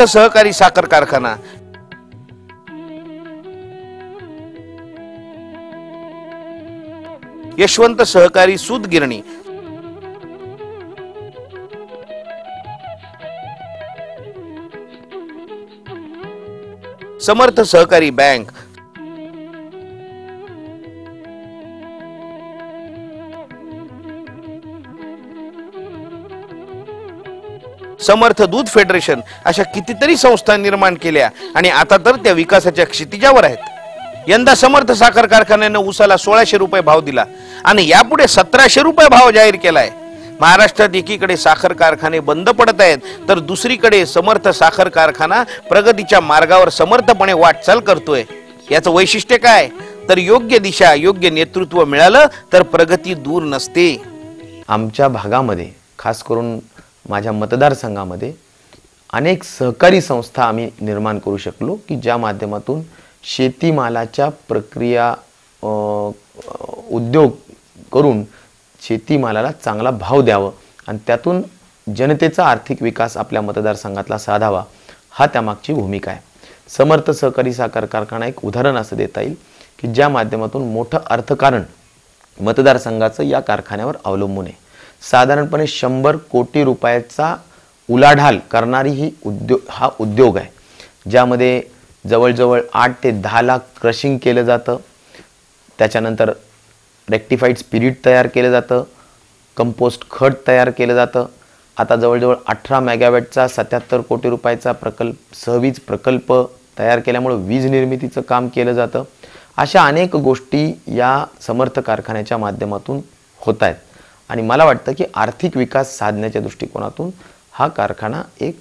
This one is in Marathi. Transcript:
समर्थ सहकारी साखर कारखाना, यशवंत सहकारी सूत गिरणी, समर्थ सहकारी बँक, समर्थ दूध फेडरेशन अशा कितीतरी संस्था निर्माण केल्या आणि आता तर त्या विकासाच्या क्षितिजावर आहेत। यंदा समर्थ साखर कारखान्याने ऊसाला 1600 रुपये भाव दिला आणि यापुढे 1700 रुपये भाव जाहीर केलाय। महाराष्ट्रात एकीकडे साखर कारखाने बंद पडत आहेत तर दुसरीकडे समर्थ साखर कारखाना प्रगतीच्या मार्गावर समर्थपणे वाटचाल करतोय। याचं वैशिष्ट्य काय? तर योग्य दिशा, योग्य नेतृत्व मिळालं तर प्रगती दूर नसते। आमच्या भागामध्ये, खास करून माझ्या मतदारसंघामध्ये अनेक सहकारी संस्था आम्ही निर्माण करू शकलो की ज्या माध्यमातून शेतीमालाच्या प्रक्रिया उद्योग करून शेतीमालाला चांगला भाव द्यावा आणि त्यातून जनतेचा आर्थिक विकास आपल्या मतदारसंघातला साधावा, हा त्यामागची भूमिका आहे। समर्थ सहकारी साखर कारखाना एक उदाहरण असं देता येईल की ज्या माध्यमातून मोठं अर्थकारण मतदारसंघाचं या कारखान्यावर अवलंबून आहे। साधारणपणे 100 कोटी रुपयाचा उलाढाल करणारी हा उद्योग आहे, ज्यामध्ये जवळजवळ 8 ते 10 लाख क्रशिंग केलं जातं, त्याच्यानंतर रेक्टिफाईड स्पिरिट तयार केलं जातं, कंपोस्ट खत तयार केलं जातं। आता जवळजवळ 18 मेगावॅटचा 77 कोटी रुपयाचा सहवीज प्रकल्प तयार केल्यामुळे वीज निर्मितीचं काम केलं जातं। अशा अनेक गोष्टी या समर्थ कारखान्याच्या माध्यमातून होत आहेत आणि मला वाटतं की आर्थिक विकास साधण्याच्या दृष्टिकोनातून हा कारखाना एक